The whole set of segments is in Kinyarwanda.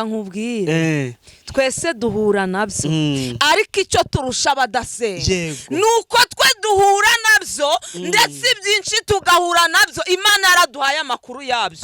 nkubwire twese duhura nabyo ariko icyo turusha abadasenga nuko twe duhura nabyo ndetse byinshi tugahura nabyo. Imana yaraduhaye amakuru yabyo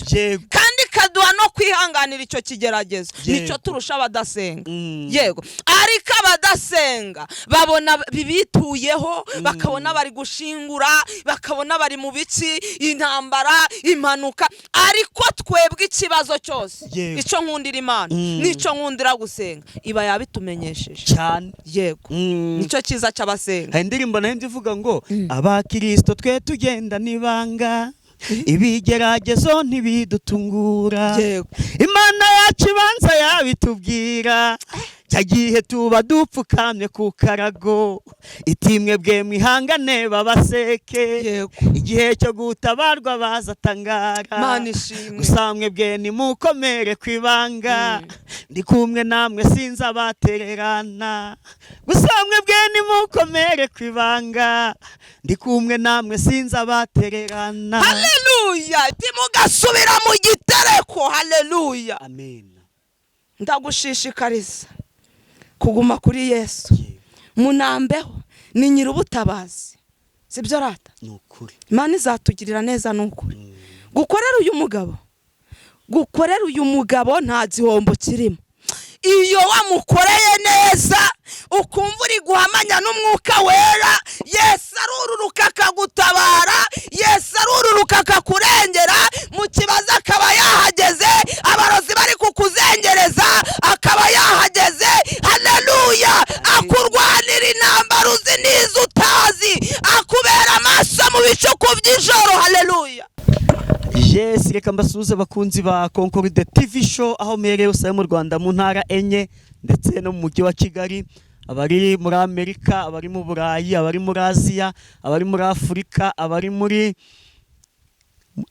kandi ikaduha no kwihanganira icyo kigeragezo. Nicyo turusha abadasenga. Yego, ariko abadasenga babona bibituyeho, bakabona bari gushingura, bakabona bari mu biki, intambara, impanuka. Ariko twebwe ikibazo cyose icyo nkundira Imana nicyo nkundira gusenga iba yabitumenyesheje cyane. Yego, nicyo cyiza cy'abasenga. Hari indirimbo nayo ndivuga ngo abakristo twe tugenda nibanga ibigeragezo ntibidutungura. Imana yacu ibanza yabitubwira cya gihe tuba dupfukamye ku karago itimwe bwe mwihangane babaseke igihe cyo gutabarwa bazatangara gusamwe bwe nimukomere kwibanga ndi kumwe namwe sinza batererana gusamwe bwe nimukomere kwibanga ndi kumwe namwe sinza batererana. Haleluya, timugasubira mu gitereko. Haleluya, amen. Ndagushishikariza kuguma kuri Yesu. Munambeho ni nyir'ubutabazi, sibyo rata? Nukuri Imana izatugirira neza. Nukuri gukorera uyu mugabo nta gihombo kirimo. Iyo wamukoreye neza ukumva uri guhamanya n'umwuka wera, Yesu arururuka akagutabara, Yesu arururuka akakurengera mu kibazo akaba yahageze, abarozi bari kukuzengereza akaba yahageze. Haleluya, akurwanira intambara uzi n'izo utazi, akubera amaso mu bicuku by'ijoro. Haleluya. Yes, reka mbasuhuze bakunzi ba Concorde TV show aho mereye usaye mu Rwanda mu ntara enye ndetse no mu mujyi wa Kigali, abari muri Amerika, abari mu Burayi, abari muri Aziya, abari muri Afurika, abari muri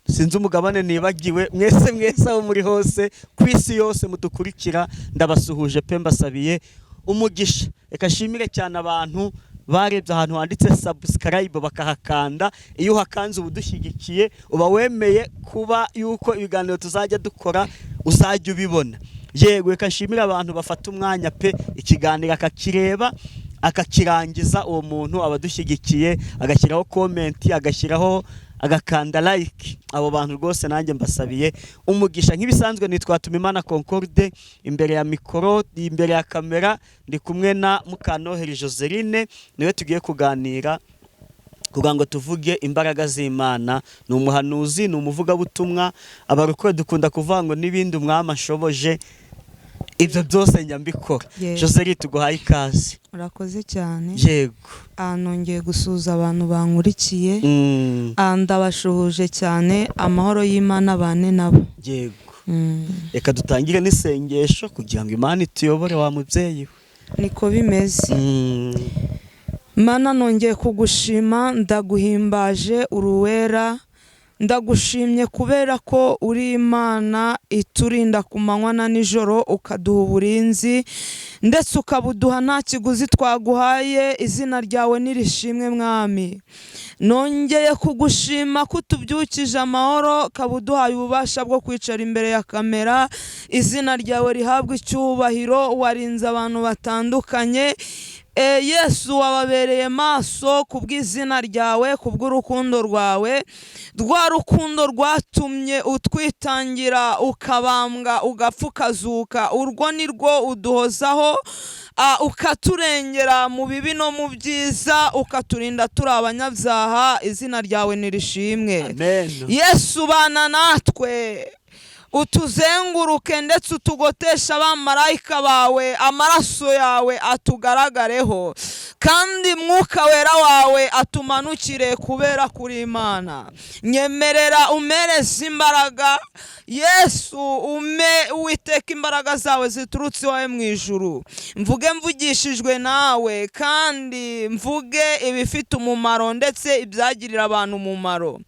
sinzi umugabane nibagiwe. Mwese aho muri hose ku isi yose mudukurikira ndabasuhuje pe mbasabiye umugisha. Reka shimire cyane abantu barebye ahantu handitse subscribe bakahakanda. Iyo uhakanze ubudushyigikiye uba wemeye kuba yuko ibiganiro tuzajya dukora uzajya ubibona. Yego, reka nshimire abantu bafata umwanya pe ikiganiro akakireba akakirangiza. Uwo muntu abadushyigikiye agashyiraho comment, agashyiraho agakanda like. Abo bantu rwose nanjye mbasabiye umugisha. Nk'ibisanzwe nitwa Tumimana Concorde, imbere ya mikoro, imbere ya kamera ndi kumwe na Mukanoheri Joseline, niwe tugiye kuganira kugira ngo tuvuge imbaraga z'Imana. Ni umuhanuzi, ni umuvugabutumwa, abarokore dukunda kuvuga ngo n'ibindi umwami ashoboje ibyo byose nyambikora. Joseline, tuguhaye ikaze. Urakoze cyane. Yego, nongeye gusuza abantu bankurikiye, ndabashuhuje cyane. Amahoro y'Imana bane nabo. Yego, reka dutangire n'isengesho kugira ngo Imana ituyobore wa mubyeyi we. Niko bimeze. Mana, nongeye kugushima, ndaguhimbaje, uruwera. Ndagushimye kubera ko uri Imana iturinda ku manywa na nijoro, ukaduha uburinzi ndetse ukabuduha nta kiguzi twaguhaye. Izina ryawe nirishimwe mwami. Nongeye kugushima ko tubyukije amahoro, kabuduhaye ububasha bwo kwicara imbere ya kamera. Izina ryawe rihabwa icyubahiro. Warinze abantu batandukanye. Yesu, wababereye maso kubw'izina ryawe, kubw'urukundo rwawe, rwa rukundo rwatumye utwitangira, ukabambwa, ugapfa, ukazuka. Urwo ni rwo uduhozaho, ukaturengera mu bibi no mu byiza, ukaturinda turi abanyabyaha. Izina ryawe nirishimwe. Amen. Yesu, bana natwe, utuzenguruke ndetse utugotesha abamarayika bawe, amaraso yawe atugaragareho, kandi mwuka wera wawe atumanukire kubera kuri Imana. Nyemerera umereze imbaraga Yesu, Uwiteka, imbaraga zawe ziturutse iwawe mu ijuru. Mvuge mvugishijwe nawe, kandi mvuge ibifite umumaro ndetse ibyagirira abantu umumaro.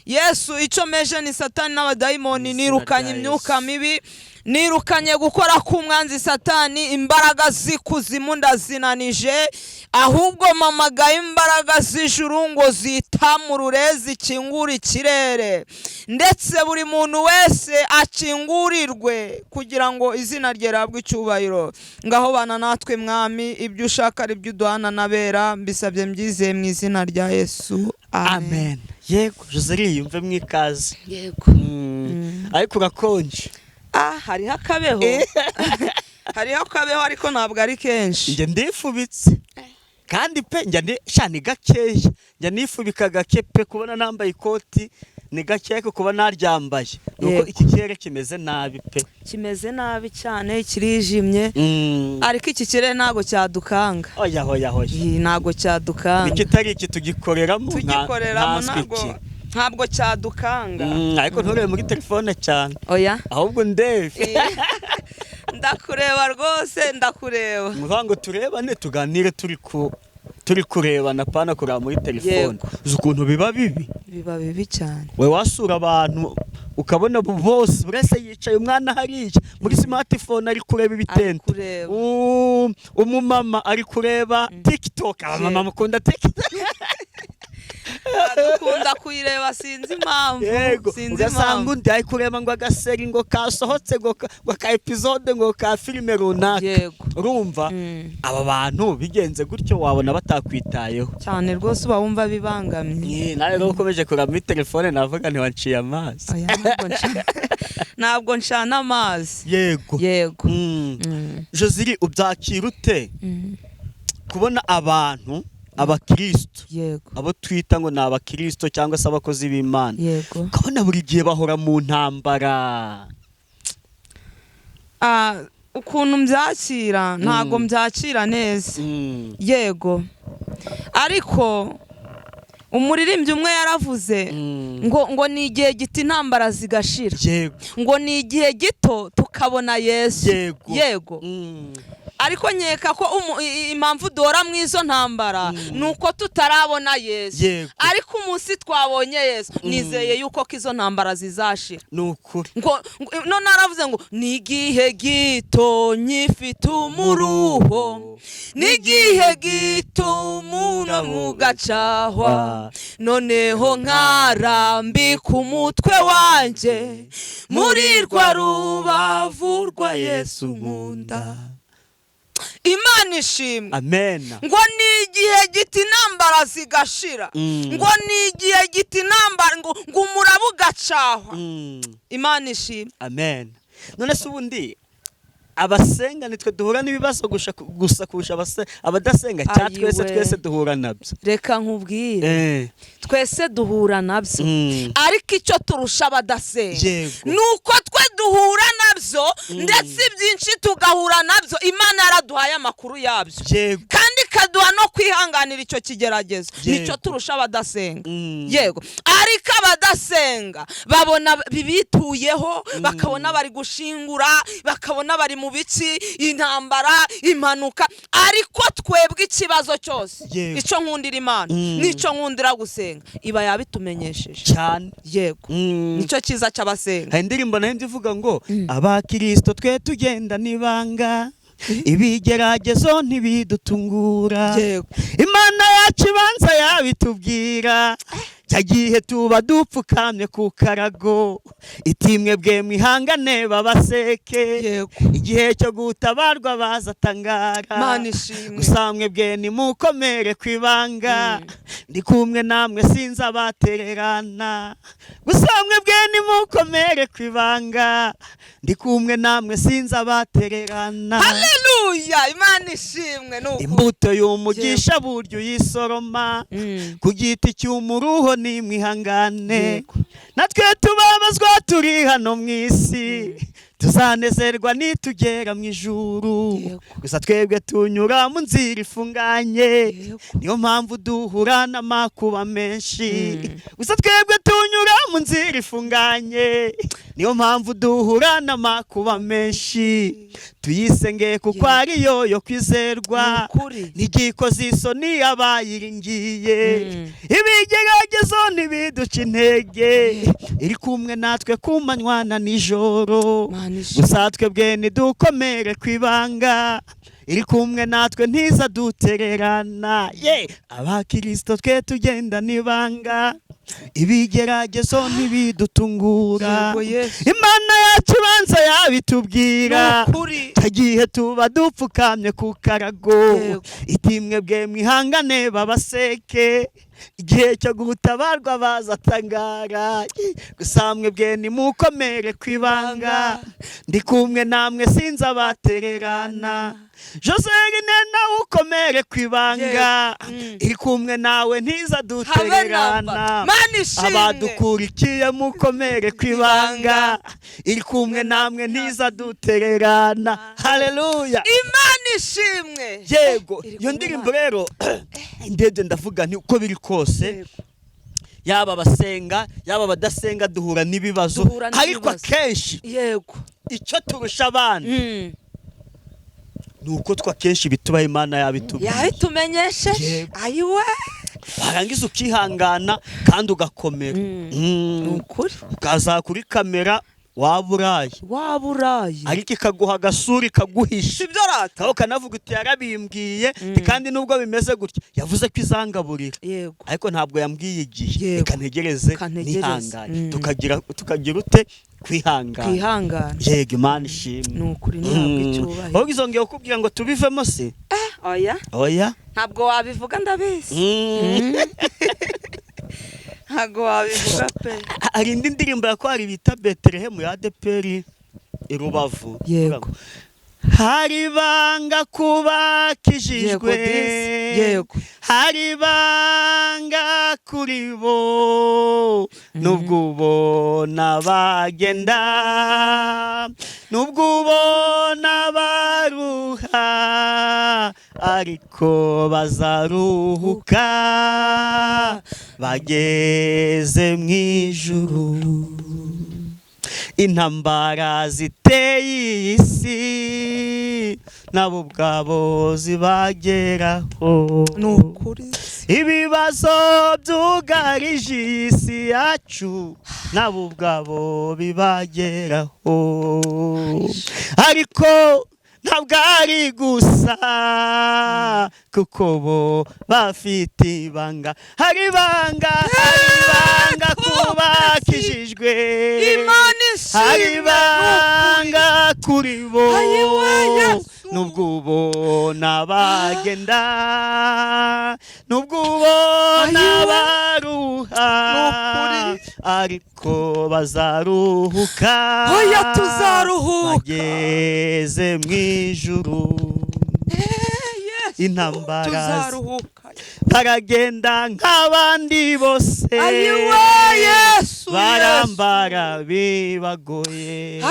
Yesu, icyo meje ni Satani n'abadayimoni, nirukanye imyuka mibi nirukanye gukora k'umwanzi Satani, imbaraga z'ikuzimu ndazinanije, ahubwo mpamagaye imbaraga z'ijuru ngo zitamurure zikingure ikirere, ndetse buri muntu wese akingurirwe kugira ngo izina rye rihabwe icyubahiro. Ngaho bana natwe mwami, ibyo ushaka ari byo uduhana n'abera, mbisabye mbyizeye mu izina rya Yesu, amen. Yego Joseli, yumve mwikaze. Yego. Ariko urakonje. Hariho akabeho. Hariho akabeho ariko ntabwo ari kenshi. Njye ndifubitse. Kandi pe njye shani gakeya. Njye nifubika gake pe, kubona nambaye ikoti ni gakeya kuba naryambaye. Nuko iki kirere kimeze nabi pe. Kimeze nabi cyane, kirijimye. Ariko iki kirere ntago cyadukanga. Oya. Ntago cyadukanga. Nikitari iki tugikoreramo ntabwo cyadukanga. Ariko nturebe muri telefone cyane. Oya. Ahubwo ndebe. Ndakureba rwose, ndakureba. Muvango turebane tuganire turi kurebana pana kuraba muri telefone. Uzi ukuntu biba bibi cyane. We wasura abantu ukabona bose burese yicaye, umwana hariya muri smartphone ari kureba ibitente, umumama ari kureba TikTok. Abamama mukunda TikTok. Dukunda kuyireba sinzi impamvu. Ugasanga undi ari kureba ngo agaseri ngo kasohotse ngo ka episode ngo ka filime runaka. Urumva aba bantu bigenze gutyo wabona batakwitayeho cyane rwose, uba wumva bibangamye. Nawe rero ukomeje kureba muri telefone navuga ntiwanciye amazi. Ntabwo nshana amazi. Yego. Joseli, ubyakira ute kubona abantu abakristo, abo twita ngo ni abakristo cyangwa se abakozi b'Imana, ukabona buri gihe bahora mu ntambara? Ukuntu mbyakira ntago mbyakira neza. Yego, ariko umuririmbyi umwe yaravuze ngo ni igihe gito intambara zigashira, ngo ni igihe gito tukabona Yesu. Yego. Ariko nkeka ko impamvu duhora mu izo ntambara nuko tutarabona Yesu. Ariko umunsi twabonye Yesu, nizeye yuko izo ntambara zizashira. Nukuri. None aravuze ngo ni igihe gito nyifite umuruho, ni igihe gito umuntu mugacahwa, noneho nkarambika umutwe wanjye muri rwa rubavu rwa Yesu nkunda. Imana ishimwe. Amen. Ngo ni igihe gito intambara zigashira, ngo ni igihe gito intambara ngo umuraba ugacahwa. Imana ishimwe. Amen. None se ubundi abasenga nitwe duhura n'ibibazo gusa kurusha abadasenga, cyangwa twese duhura nabyo? Reka nkubwire, twese duhura nabyo, ariko icyo turusha abadasenga nuko twe duhura nabyo, ndetse byinshi tugahura nabyo. Imana yaraduhaye amakuru yabyo kandi ikaduha no kwihanganira icyo kigeragezo. Nicyo turusha abadasenga. Yego. Ariko abadasenga babona bibituyeho, bakabona bari gushingura, bakabona bari mu biki, intambara, impanuka. Ariko twebwe ikibazo cyose, icyo nkundira Imana nicyo nkundira gusenga, iba yabitumenyesheje cyane. Yego. Nicyo cyiza cy'abasenga. Hari indirimbo nayo ndivuga ngo abakristo twe tugenda nibanga, ibigeragezo ntibidutungura, Imana yacu ibanza yabitubwira. Cyagihe tuba dupfukamye ku karago, itimwe bwe mwihangane babaseke, igihe cyo gutabarwa bazatangara. Gusamwe bwe nimukomere kwibanga, ndi kumwe namwe sinzabatererana. Gusamwe bwe nimukomere kwibanga, ndi kumwe namwe sinzabatererana. Haleluya. Imana ishimwe. Imbuto y'umugisha buryo yisoroma, ku giti cy'umuruho ni mwihangane. Natwe tubabazwa turi hano mu isi, tuzanezerwa nitugera mu ijuru. Gusa twebwe tunyura mu nzira ifunganye, niyo mpamvu duhura n'amakuba menshi. Gusa twebwe tunyura mu nzira ifunganye, niyo mpamvu duhura n'amakuba menshi. Tuyisenge kuko ariyo yo kwizerwa, ntigikoze isoni abayiringiye. Ibigeragezo ntibiduca intege, iri kumwe natwe ku manywa na nijoro. gusa twebwe ntidukomere ku ibanga iri kumwe natwe ntizadutererana abakristo twe tugenda n'ibanga ibigeragezo ntibidutungura Imana yacu banza yabitubwira tagihe tuba dupfukamye ku karago itimwe bwe mwihangane babaseke igihe cyo gutabarwa bazatangara gusa mwebwe nimukomere ku ibanga ndi kumwe namwe sinza batererana Joseline nawe ukomere ku ibanga iri kumwe nawe ntizadutererana abadukurikiye mukomere ku ibanga iri kumwe namwe ntizadutererana haleluya Imana ishimwe yego iyo ndirimbo rero ndebye ndavuga nti uko biri kose yaba basenga yaba badasenga duhura n'ibibazo ariko akenshi yego icyo turusha abana nuko twakenshi bitubaye Imana yabitumenyeshe ayiwe warangiza ukihangana kandi ugakomera ukuri ukaza kuri kamera waburaye ariko ikaguha agasuri kaguhisha sibyo rata aho kanavuga uti yarabimbwiye kandi nubwo bimeze gutya yavuze ko izangaburira ariko ntabwo yambwiye igihe ikantegereze nihangane tukagira ute kwihangana yego Imana ishimwe nukuri ntabwo icyubahiro aho izongeye kukubwira ngo tubivemo se oya ntabwo wabivuga ndabizi ntabwo wabivuga pe hari indi ndirimbo yakwari bita Betelehemu ya ADPR i Rubavu yego hari banga kubakijijwe yego hari banga kuri bo nubwo ubona bagenda nubwo ubona baruha ariko bazaruhuka bageze mu ijuru intambara ziteye isi nabo ubwabo zibageraho nukuri ibibazo byugarije isi yacu nabo ubwabo bibageraho ariko ntabwo ari gusa kuko bo bafite ibanga hari ibanga kubakijijwe hari ibanga kuri bo nubwo ubona bagenda nubwo ubona baruha ariko bazaruhuka bageze mu ijuru intambara baragenda nk'abandi bose barambara bibagoye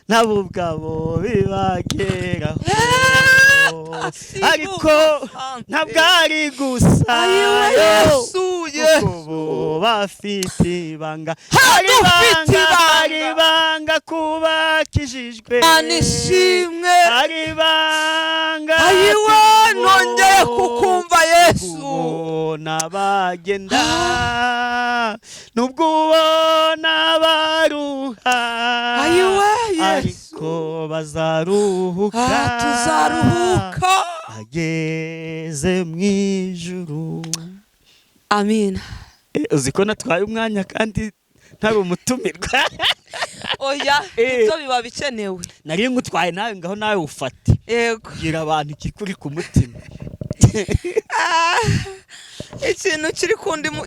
nabo ubwabo bibageraho ariko ntabwo ari gusa kuko bafite ibanga hari ibanga kubakijijwe hari ibanga nongeye kukumva Yesu n'abagenda nubwo ubona baruha ariko bazaruhuka tuzaruhuka ageze mu ijuru amina uziko natwaye umwanya kandi ntari umutumirwa oya ibyo biba bikenewe nari ngutwaye nawe ngaho nawe ufate yego gira abantu ikikuri ku mutima ikintu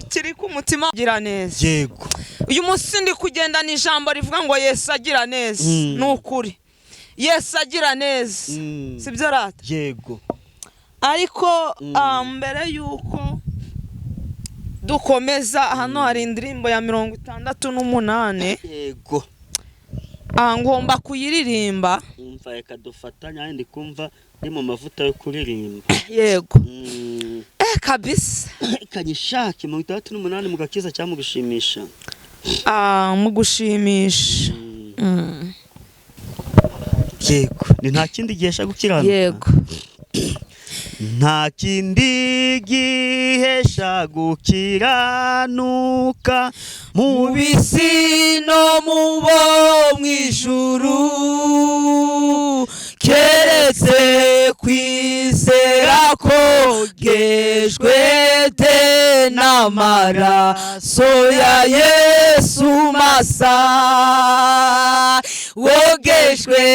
kiri ku mutima gira neza yego uyu munsi ndi kugendana ijambo rivuga ngo Yesu agira neza nukuri Yesu agira neza sibyo rata yego ariko mbere yuko dukomeza hano hari indirimbo ya 68 yego ngomba kuyiririmba umva reka dufatanya ndi kumva ndi mu mavuta yo kuririmba yego kabisa kanyishake 68 mu gakiza cyangwa mu gushimisha mu gushimisha yego ni nta kindi gihesha gukiranuka yego nta kindi gihesha gukiranuka mu bisi no mu bo mw'ijuru keretse kwizera kogejwe te n'amaraso ya Yesu masa wogejwe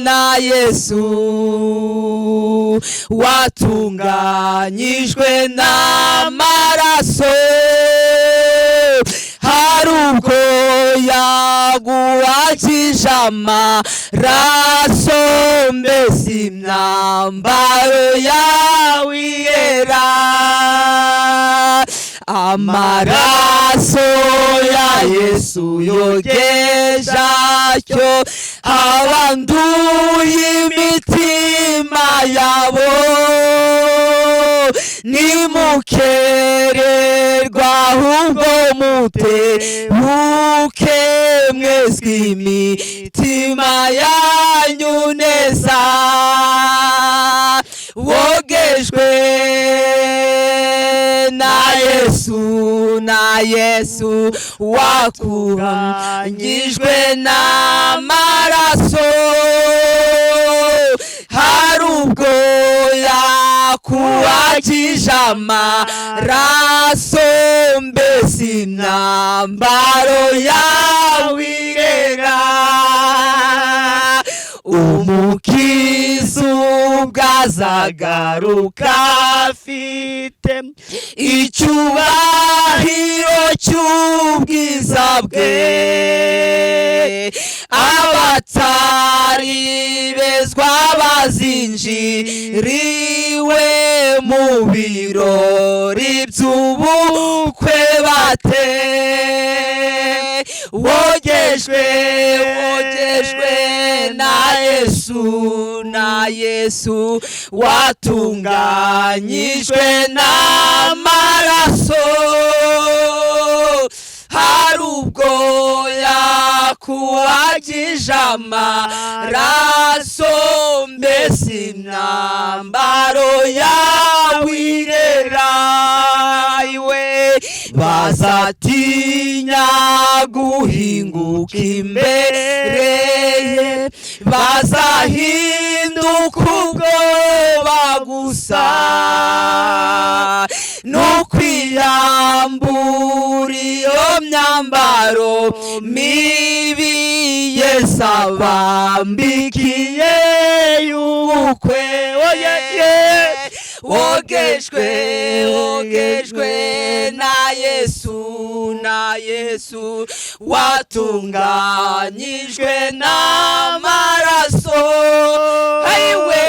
na Yesu watunganyijwe n'amaraso hari ubwo yaguhagije amaraso mbese imyambaro yawe yera amaraso ya Yesu yogeje atyo abanduye imitima yabo nimukererwa ahubwo mutebuke mwese imitima yanyu neza wogejwe na Yesu wakuranyijwe n'amaraso hari ubwo yakuhagije amaraso mbese imyambaro yawe irera umukiza ubwazagaruka afite icyubahiro cy'ubwiza bwe abatari bezwa bazinjiriwe mu birori by'ubukwe bate wogejwe na Yesu watunganyijwe n'amaraso hari ubwo yakuhagije amaraso mbese imyambaro yawe irera iwe bazatinya guhinguka imbere ye bazahinduka ubwoba gusa no kwiyambura iyo myambaro mibi Yesu abambikiye y'ubukwe wogejwe na Yesu watunganyijwe n'amaraso ayiwe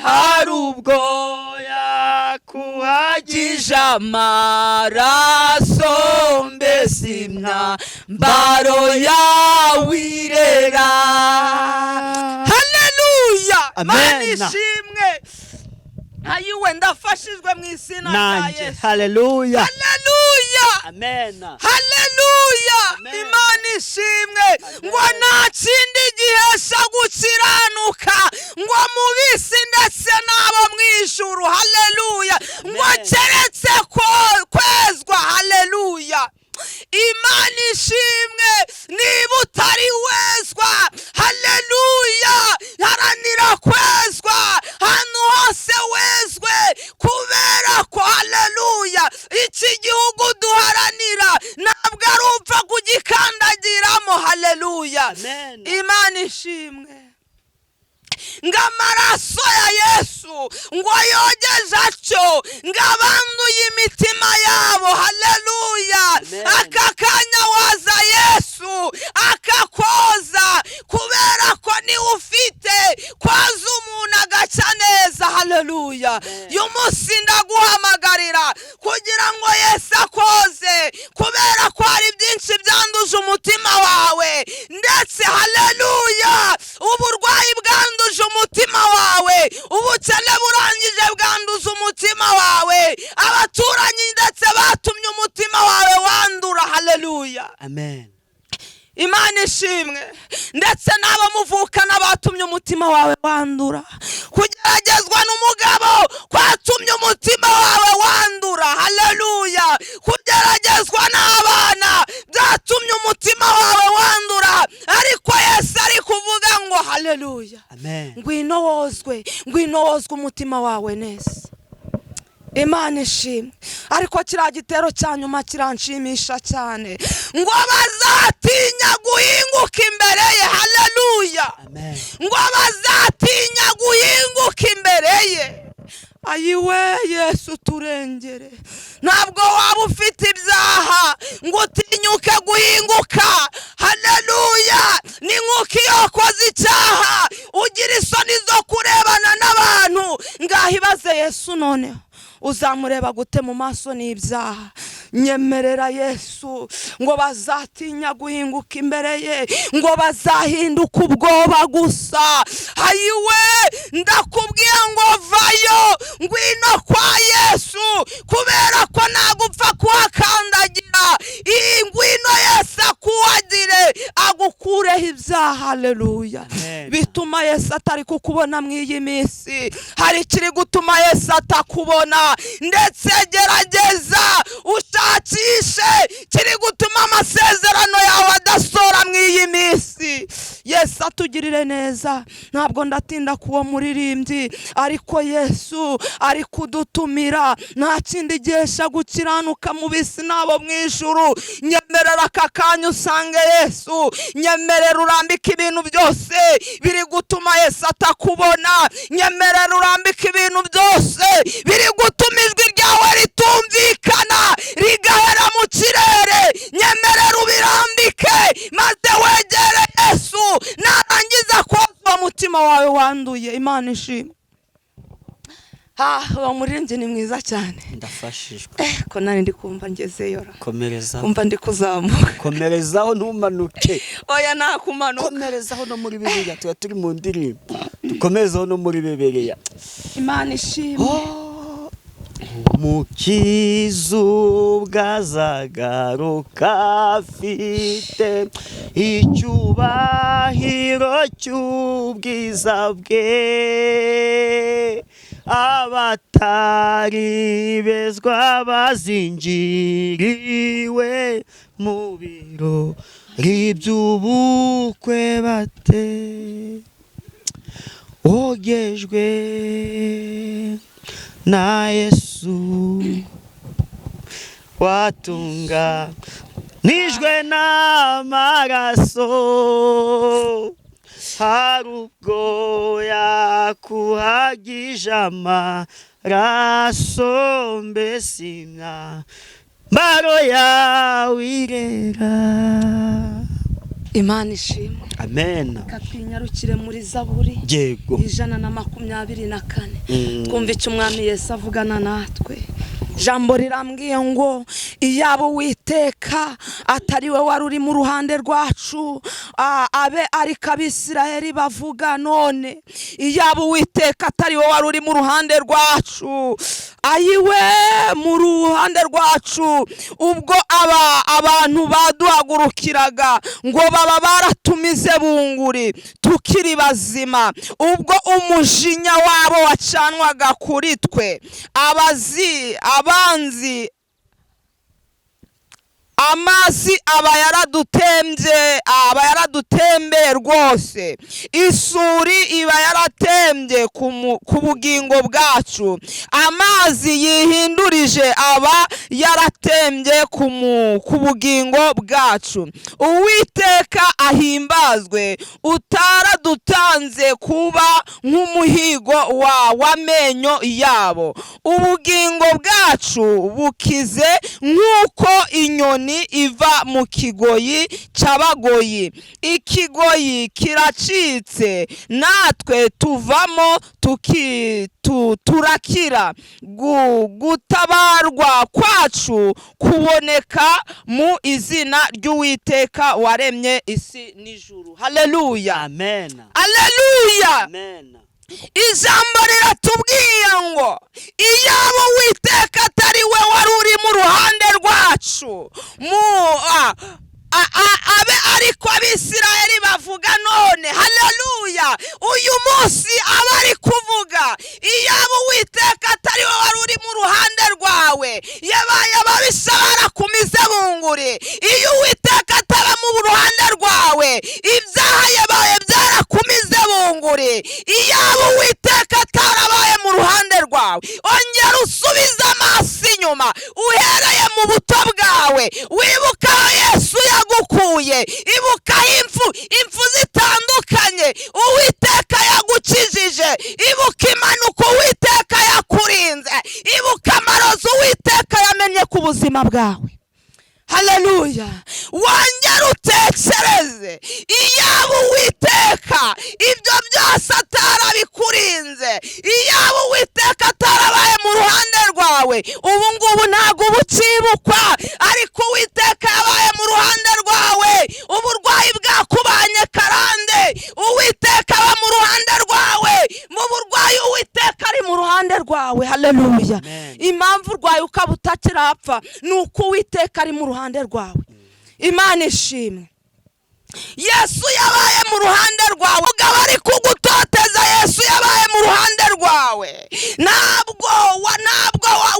hari ubwo yakuhagije amaraso mbese imyambaro yawe irera haleluya Mana ishimwe ayiwe ndafashijwe mu izina rya Yesu haleluya amen haleluya Imana ishimwe ngo nta kindi gihesha gukiranuka ngo mu bisi ndetse n'abo mu ijuru haleluya ngo keretse kwezwa haleluya Imana ishimwe niba utari wezwa haleluya haranira kwezwa hano hose wezwe kubera ko haleluya iki gihugu duharanira ntabwo ari upfa kugikandagiramo haleluya Imana ishimwe ngo amaraso ya Yesu ngo yogeje atyo ngo abanduye imitima yabo haleluya aka kanya waza Yesu akakoza kubera ko niwe ufite kwaza umuntu agaca neza haleluya y'umunsi ndaguhamagarira kugira ngo Yesu akoze kubera ko hari byinshi byanduje umutima wawe ndetse haleluya uburwayi bwanduje umutima wawe ubukene burangije bwanduza umutima wawe abaturanyi ndetse batumye umutima wawe wandura haleluya amen Imana ishimwe. Ndetse n'abo muvukana batumye umutima wawe wandura. Kugeragezwa n'umugabo kwatumye umutima wawe wandura. Haleluya. Kugeragezwa n'abana byatumye umutima wawe wandura. Ariko Yesu ari kuvuga ngo haleluya, ngwino wozwe umutima wawe neza. Imana ishimwe. Ariko kiriya gitero cya nyuma kiranshimisha cyane, ngo bazatinya guhinguka imbere ye. Haleluya. Ngo bazatinya guhinguka imbere ye. Ayiwe Yesu turengere. Ntabwo waba ufite ibyaha ngo utinyuke guhinguka. Haleluya. Ni nk'uko iyo wakoze icyaha ugira isoni zo kurebana n'abantu. Ngaho ibaze Yesu noneho uzamureba gute mu maso n'ibyaha? Nyemerera Yesu ngo bazatinya guhinguka imbere ye, ngo bazahinduka ubwoba gusa. Ayiwe ndakubwiye ngo vayo ngwino kwa Yesu, kubera ko nagupfa kuhakandagira. Ngwino Yesu akuwagire agukureho ibyaha. Haleluya. Bituma Yesu atari kukubona mu iyi minsi. Hari kiri gutuma Yesu atakubona, ndetse gerageza ushakishe kiri gutuma amasezerano yawe adasora mu iyi minsi. Yesu atugirire neza. Ntabwo ndatinda kuwo muririmbyi, ariko Yesu ari kudutumira. Nta kindi gihesha gukiranuka mu bisi nabo mu ijuru. Nyemerera aka kanya usange Yesu. Nyemerera urambike ibintu byose biri gutuma Yesu atakubona. Nyemerera urambike ibintu byose biri gutuma ijwi ryawe ritumvikana rigahera mu kirere. Nyemerera ubirambike maze wegere Yesu. Narangiza koza umutima wawe wanduye. Imana ishimwe. Uwo muririmbyi ni mwiza cyane. Ndafashijwe. Ko nari ndi kumva ngezeyo. Komereza. Kumva ndi kuzamuka. Komerezaho ntumanuke. Oya nakumanuka. Komerezaho no muri Bibiliya. Tuba turi mu ndirimbo. Dukomerezaho no muri Bibiliya. Imana ishimwe. Mukizu bwazagaruka afite icyubahiro cy'ubwiza bwe. Abatari bezwa bazinjiriwe mu birori by'ubukwe bate. Ogejwe na Yesu watunga nijwe n'amaraso. Hari ubwo yakuhagije amaraso, mbese imyambaro yawe irera. Imana ishimwe. Amen. Katwinyarukire muri Zaburi Yego 124. Twumva icyo umwami Yesu avugana natwe. Jambo rirambwiye ngo iyabo Uwiteka atari we wari uri mu ruhande rwacu, abe ari Abisirayeli bavuga none. Iyabo Uwiteka atari we wari uri mu ruhande rwacu, ayiwe mu ruhande rwacu, ubwo abantu baduhagurukiraga ngo baba baratumize bunguri tukiri bazima, ubwo umujinya wabo wacanwaga kuri twe, abanzi amazi aba yaradutembye rwose, isuri iba yaratembye ku bugingo bwacu, amazi yihindurije aba yaratembye ku bugingo bwacu. Uwiteka ahimbazwe, utaradutanze kuba nk'umuhigo w'amenyo yabo. Ubugingo bwacu bukize nk'uko inyoni iva mu kigoyi cy'abagoyi. Ikigoyi kiracitse natwe tuvamo turakira. Gutabarwa kwacu kuboneka mu izina ry'Uwiteka waremye isi n'ijuru. Haleluya. Amen. Haleluya. Amen. Ijambo riratubwiye ngo iyabo Uwiteka atari we wari uri mu ruhande rwacu, abe ariko abisirayeli bavuga none, haleluya, uyu munsi abari kuvuga iyaba Uwiteka atari wowe wari uri mu ruhande rwawe, yabaye ababisha barakumize bunguri. Iyo Uwiteka ataba mu ruhande rwawe, ibyaha yabaye byarakumize bunguri. Iyaba Uwiteka atarabaye mu ruhande rwawe, ongera usubize amaso inyuma uhereye mu buto bwawe, wibuka aho Yesu yagukuye, ibuka impfu zitandukanye Uwiteka yagukijije, ibuka impanuka Uwiteka yakurinze, ibuka amarozi Uwiteka yamenye ku buzima bwawe. Haleluya, wongera utekereze iyaba Uwiteka ibyo byose atarabikurinze, iyaba Uwiteka atarabaye mu ruhande rwawe, ubu ngubu ntabwo ubucibukwa, ariko Uwiteka yabaye mu ruhande rwawe, uburwayi bwakubanye karande, Uwiteka aba mu ruhande rwawe, mu burwayi Uwiteka ari mu ruhande rwawe. Haleluya, impamvu urwaye ukaba utakirapfa ni uko Uwiteka ari mu ruhande rwawe. Imana ishimwe. Yesu yabaye mu ruhande rwawe, ugaba ari kugutoteza, Yesu yabaye mu ruhande rwawe. Ntabwo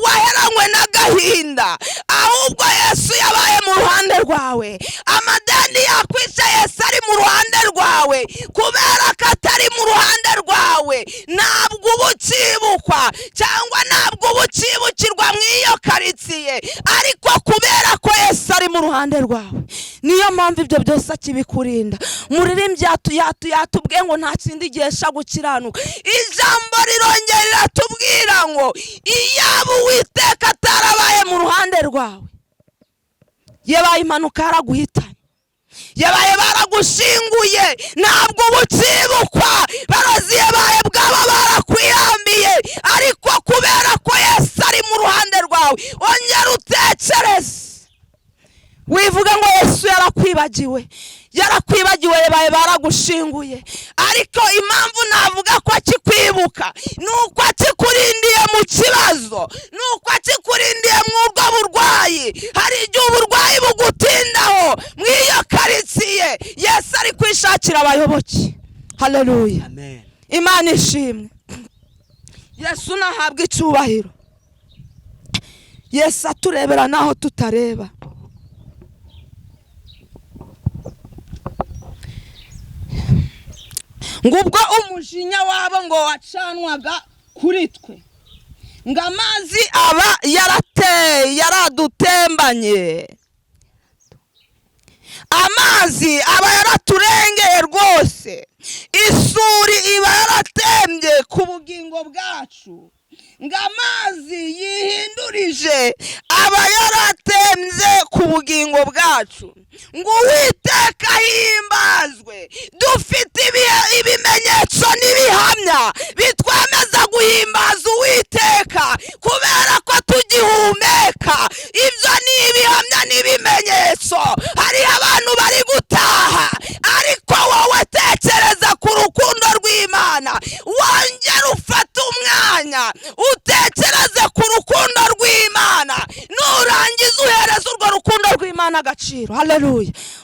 waheranywe n'agahinda, ahubwo Yesu yabaye mu ruhande rwawe. Amadeni yakwica, Yesu ari mu ruhande rwawe, kubera ko atari mu ruhande rwawe ntabwo ubucibukwa cyangwa ntabwo ubucibukirwa mu iyo karitsiye, ariko kubera ko Yesu ari mu ruhande rwawe niyo mpamvu ibyo byose akibikurinda. Muririmbyi yatubwiye ngo nta kindi gihesha gukiranuka. Ijambo rirongera riratubwira ngo iyaba Uwiteka atarabaye mu ruhande rwawe, yabaye impanuka yaraguhitanye, yabaye baragushinguye, ntabwo ubucibukwa, barozi yabaye bwaba barakwiyambiye, ariko kubera ko Yesu ari mu ruhande rwawe, ongera utekereze. Wivuga ngo Yesu yarakwibagiwe, yabaye baragushinguye, ariko impamvu navuga ko akikwibuka nuko akikurindiye mu kibazo, nuko akikurindiye mu ubwo burwayi. Hari igihe uburwayi bugutindaho mu iyo karitsiye, Yesu ari kwishakira abayoboke. Haleluya, amen. Imana ishimwe. Yesu nahabwa icyubahiro. Yesu aturebera naho tutareba. Ngubwo umujinya wabo ngo wacanwaga kuri twe, ngo amazi aba yaradutembanye, amazi aba yaraturengeye rwose, isuri iba yaratembye ku bugingo bwacu, ngo amazi yihindurije aba yaratembye ku bugingo bwacu. Ngo Uwiteka himbazwe. Dufite ibimenyetso n'ibihamya bitwemeza guhimbaza Uwiteka kubera ko tugihumeka. Ibyo ni ibihamya n'ibimenyetso. Hari abantu bari gutaha, ariko wowe tekereza ku rukundo rw'Imana, wongera ufata umwanya utekereze ku rukundo rw'Imana, nurangiza uhereza urwo rukundo rw'Imana agaciro. Haleluya.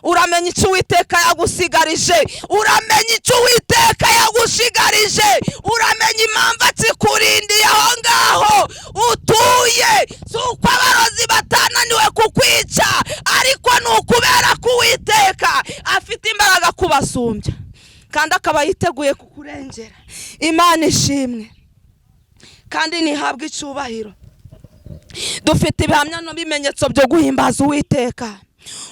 Uramenya icyo Uwiteka yagusigarije, uramenya icyo Uwiteka yagushigarije, uramenya impamvu akikurindiye aho ngaho utuye. Si uko abarozi batananiwe kukwica, ariko ni ukubera ko Uwiteka afite imbaraga kubasumbya kandi akaba yiteguye kukurengera. Imana ishimwe kandi nihabwe icyubahiro. Dufite ibihamya n'ibimenyetso byo guhimbaza Uwiteka.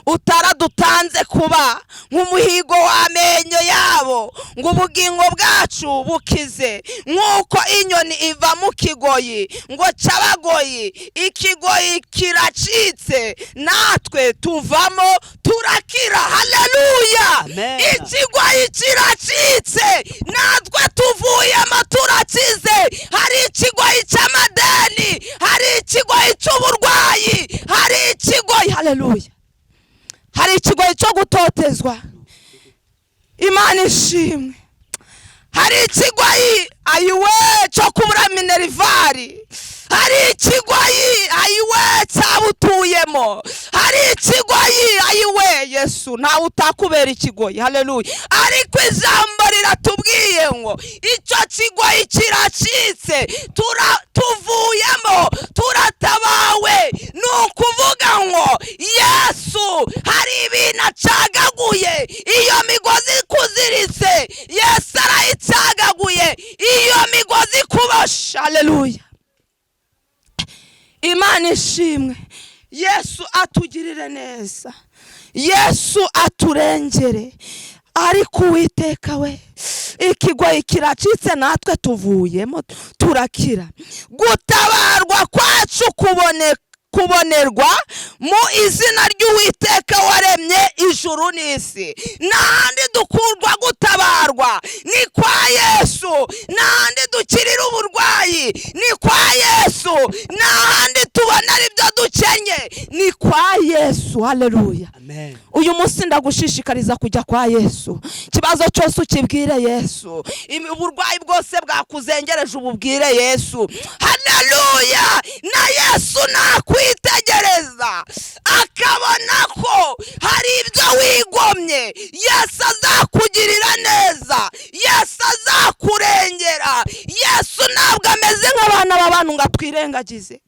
Utaradutanze kuba nk'umuhigo w'amenyo yabo, ngo ubugingo bwacu bukize nk'uko inyoni iva mu kigoyi, ngo cabagoyi ikigoyi kiracitse, natwe tuvamo turakira. Haleluya, ikigoyi kiracitse, natwe tuvuyemo turakize. Hari ikigoyi cy'amadeni, hari ikigoyi cy'uburwayi, hari ikigoyi, haleluya, hari ikigoyi cyo gutotezwa. Imana ishimwe. Hari ikigoyi ayiwe cyo kubura minervari, hari ikigoyi ayiwe cyabutuyemo, hari ikigoyi ayiwe Yesu ntawe utakubera ikigoyi. Haleluya. Ariko ijambo riratubwiye ngo icyo kigoyi kiracitse, tuvuyemo, turatabawe. Ni ukuvuga ngo Yesu hari ibintu acagaguye. Iyo migozi kuziritse Yesu arayicagaguye, iyo migozi kubosha. Haleluya. Imana ishimwe. Yesu atugirire neza, Yesu aturengere. Ariko Uwiteka we, ikigoyi kiracitse, natwe tuvuyemo turakira. Gutabarwa kwacu kubonerwa mu izina ry'Uwiteka waremye ijuru n'isi. N'ahandi dukurwa gutabarwa ni kwa Yesu. N'ahandi dukirira uburwayi ni kwa Yesu. N'ahandi tubona ibyo dukenye ni kwa Yesu. Haleluya. Amen. Uyu munsi ndagushishikariza kujya kwa Yesu. Kibazo cyose ukibwire Yesu. Uburwayi bwose bwakuzengereje ububwire Yesu. Haleluya. Na Yesu nakwitegereza akabona ko hari ibyo wigomye, Yesu azakugirira neza, Yesu azakurengera. Yesu ntabwo ameze nk'abana b'abantu ngo atwirengagize.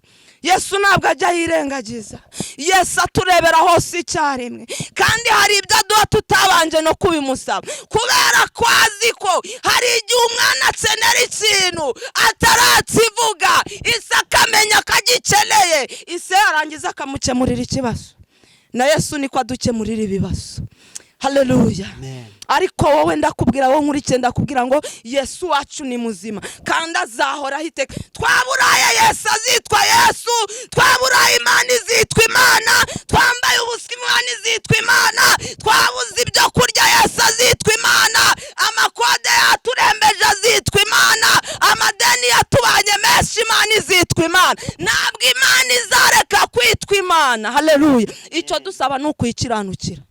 Yesu ntabwo ajya yirengagiza. Yesu aturebera hose icyarimwe, kandi hari ibyo aduha tutabanje no kubimusaba, kubera ko azi ko hari igihe umwana akenera ikintu atarakivuga, ise akamenya ko agikeneye, ise yarangiza akamukemurira ikibazo. Na Yesu niko adukemurira ibibazo. Haleluya. Ariko wowe ndakubwira, wowe nkurikiye ndakubwira ngo Yesu wacu ni muzima kandi azahoraho iteka. Twaburaye Yesu azitwa Yesu, twaburaye Imana izitwa Imana, twambaye ubusa Imana izitwa Imana, twabuze ibyo kurya Yesu azitwa Imana, amakode yaturembeje azitwa Imana, amadeni yatubanye menshi Imana izitwa Imana. Ntabwo Imana izareka kwitwa Imana. Haleluya. Icyo dusaba ni ukwikiranukira.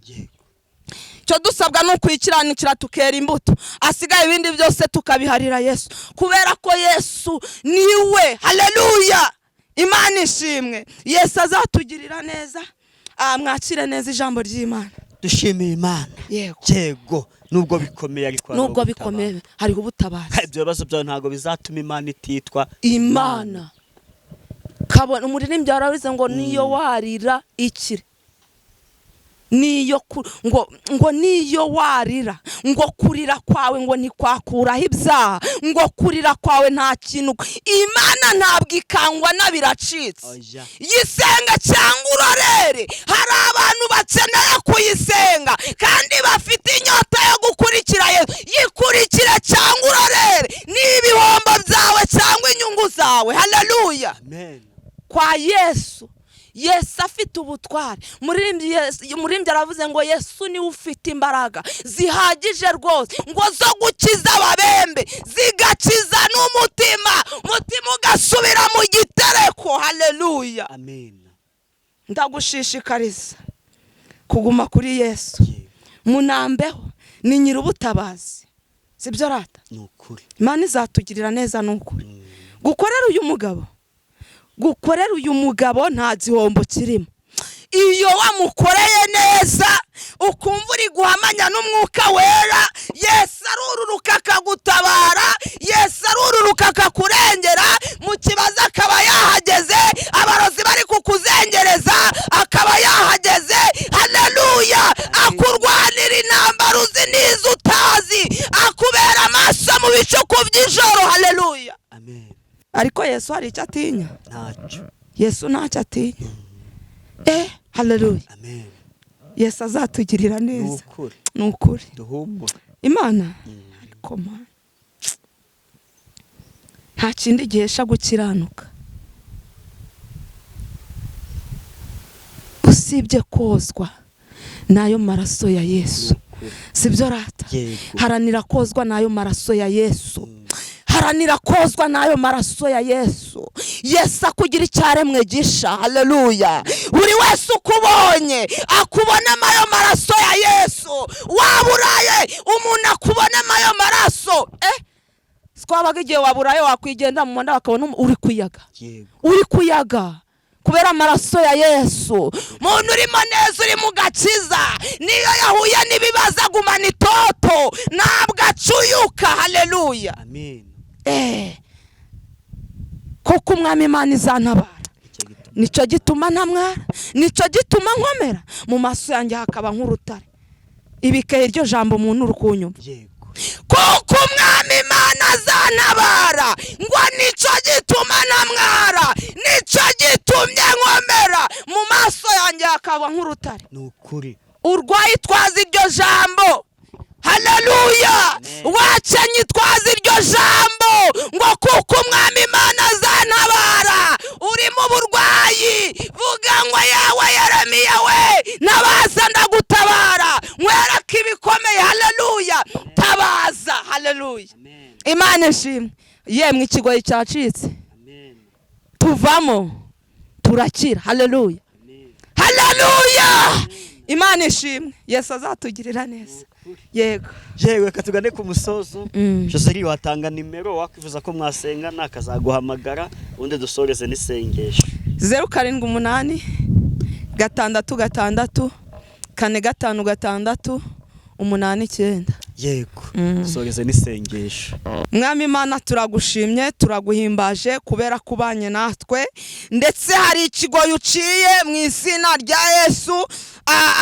Cyo dusabwa no kwikiranukira tukera imbuto, asigaye ibindi byose tukabiharira Yesu, kubera ko Yesu niwe. Haleluya. Imana ishimwe. Yesu azatugirira neza. Mwakire neza ijambo ry'Imana. Dushimira Imana. Yego. Nubwo bikomeye, ariko nubwo bikomeye hariho ubutabazi. Ibyo bibazo byawe ntago bizatuma Imana ititwa Imana. Kabona umuririmbyi yaravuze ngo niyo warira ikire, niyo ngo niyo warira, ngo kurira kwawe ngo ntikwakuraho ibyaha, ngo kurira kwawe nta kintu. Imana ntabwo ikangwa n'abiracitse. Yisenga cyangwa urorere. Hari abantu bakeneye kuyisenga kandi bafite inyota yo gukurikira Yesu. Yikurikire cyangwa urorere, n'ibihombo byawe cyangwa inyungu zawe. Haleluya. Amen. Kwa Yesu, Yesu afite ubutware. Umuririmbyi aravuze ngo Yesu niwe ufite imbaraga zihagije rwose, ngo zo gukiza ababembe, zigakiza n'umutima, umutima ugasubira mu gitereko. Haleluya. Amen. Ndagushishikariza kuguma kuri Yesu. Munambeho ni nyir'ubutabazi. Sibyo rata? Nukuri. Imana izatugirira neza nukuri. Gukorera uyu mugabo nta gihombo kirimo. Iyo wamukoreye neza ukumva uri guhamanya n'umwuka wera, Yesu arururuka akagutabara, Yesu arururuka akakurengera, mu kibazo akaba yahageze, abarozi bari kukuzengereza akaba yahageze. Haleluya. Akurwanira intambara uzi n'izo utazi, akubera amaso mu bicuku by'ijoro. Haleluya. Amen. Ariko Yesu hari icyo atinya? Ntacyo. Yesu ntacyo atinya. Haleluya. Amen. Yesu azatugirira neza. Nukuri. Duhumure. Imana. Ariko Mana, nta kindi gihesha gukiranuka usibye kozwa n'ayo maraso ya Yesu. Sibyo rata? Haranira kozwa n'ayo maraso ya Yesu. Haranira kozwa n'ayo maraso ya Yesu. Yesu akugira icyaremwe gisha. Haleluya. Buri wese ukubonye akubonamo ayo maraso ya Yesu. Waburaye umuntu akubonamo ayo maraso. Twabaga igihe waburaye wakwigenda mu mwanda bakabona uri kuyaga. Uri kuyaga kubera amaraso ya Yesu. Muntu urimo neza uri mu gakiza, niyo yahuye n'ibibazo agumana itoto ntabwo acuyuka. Haleluya. Amen. Kuko umwami Imana izantabara, nicyo gituma ntamwara, nicyo gituma nkomera mu maso yanjye hakaba nk'urutare. Ibikeye iryo jambo umuntu uri kunyumva. Kuko umwami Imana azantabara, ngo nicyo gituma ntamwara, nicyo gitumye nkomera mu maso yanjye hakaba nk'urutare. Nukuri urwaye twaza iryo jambo. Haleluya. Wacenye twaza iryo jambo ngo kuko umwami Imana azantabara. Uri mu burwayi vuga ngo yawe Yeremiya we nabaza ndagutabara, nkwereka ibikomeye. Haleluya. Tabaza. Haleluya. Imana ishimwe. Yemwe ikigoyi cyacitse tuvamo turakira. Haleluya. Haleluya. Imana ishimwe. Yesu azatugirira neza. Yego. Yewe katugane ku musozo. Joseli watanga nimero wakwifuza ko mwasenga nakazaguhamagara undi dusoreze n'isengesho. 078 666 456 89. Yego. Dusoreze n'isengesho. Mwami Imana turagushimye, turaguhimbaje kubera kubanye natwe, ndetse hari ikigoyi uciye mu izina rya Yesu.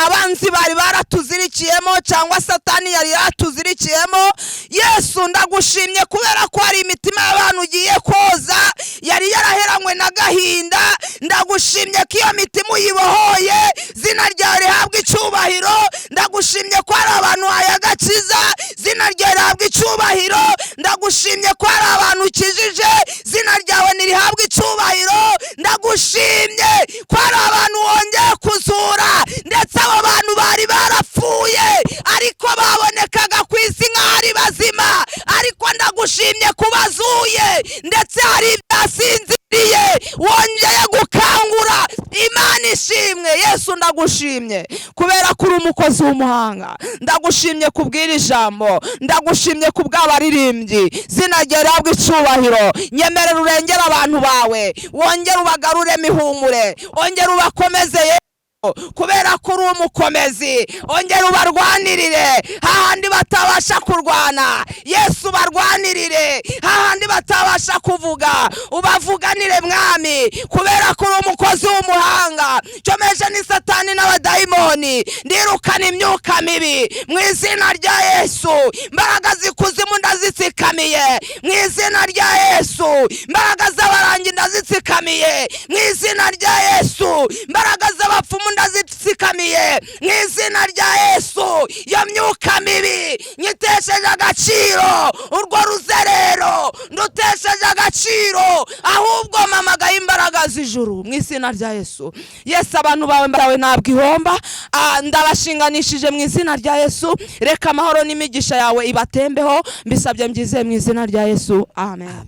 Abanzi bari baratuzirikiyemo cyangwa Satani yari yaratuzirikiyemo. Yesu ndagushimye kubera ko hari imitima y'abantu ugiye koza yari yaraheranywe n'agahinda. Ndagushimye ko iyo mitima uyibohoye, zina ryawe rihabwa icyubahiro. Ndagushimye ko hari abantu hayagakiza, zina ryawe rihabwa icyubahiro. Ndagushimye ko hari abantu ukijije, zina ryawe nirihabwa icyubahiro. Ndagushimye ko hari abantu wongeye kuzura, ndetse abo bantu bari barapfuye ariko babonekaga ku isi nk'ari bazima, ariko ndagushimye kubazuye, ndetse hari ibyasinziriye wongeye gukangura. Imana ishimwe. Yesu ndagushimye kubera ko uri umukozi w'umuhanga. Ndagushimye kubwira ijambo, ndagushimye kubw'abaririmbyi, zina ryawe rihabwa icyubahiro. Nyemerera urengera abantu bawe, wongere ubagaruremo ihumure, wongere ubakomeze kubera ko uri umukomezi. Ongera ubarwanirire hahandi batabasha kurwana. Yesu barwanirire hahandi batabasha kuvuga, ubavuganire mwami, kubera ko uri umukozi w'umuhanga. Comeje ni Satani n'abadayimoni, ndirukana imyuka mibi mu izina rya Yesu. Imbaraga zikuzimu ndazitsikamiye mu izina rya Yesu. Imbaraga z'abarangi ndazitsikamiye mu izina rya Yesu. Imbaraga z'abapfumu ndazitsikamiye mu izina rya Yesu. Iyo myuka mibi nyitesheje agaciro, urwo ruzerero ndutesheje agaciro, ahubwo mpamagaye imbaraga z'ijuru mu izina rya Yesu. Yesu abantu bawe mbarawe ntabwo ihomba, ndabashinganishije mu izina rya Yesu. Reka amahoro n'imigisha yawe ibatembeho, mbisabye mbyizeye mu izina rya Yesu. Amen.